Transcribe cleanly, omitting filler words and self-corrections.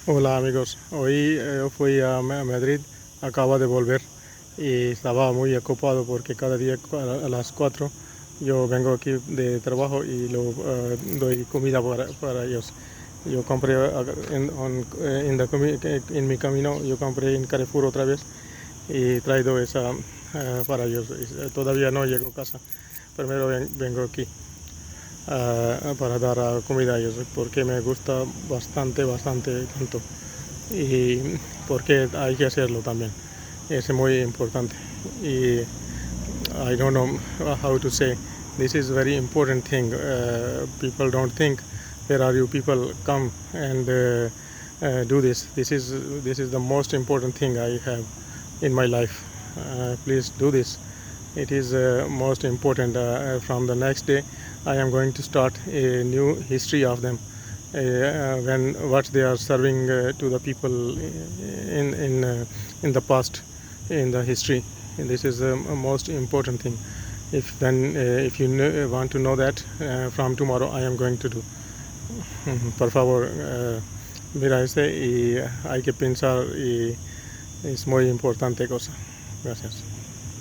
Hola amigos, hoy fui a Madrid, acabo de volver y estaba muy ocupado porque cada día a las 4 yo vengo aquí de trabajo y doy comida para ellos. Yo compré en mi camino, yo compré en Carrefour otra vez y traído esa para ellos. Todavía no llego a casa, primero vengo aquí para dar comida a ellos porque me gusta bastante tanto y porque hay que hacerlo también. Es muy importante. Y I don't know how to say. This is very important thing. People don't think. Where are you? People come and do this. This is the most important thing I have in my life. Please do this. It is most important. From the next day, I am going to start a new history of them. When what they are serving to the people in the past, in the history. And this is the most important thing. If you want to know that, from tomorrow I am going to do. Por favor, mira y hay que pensar y es muy importante cosa. Gracias.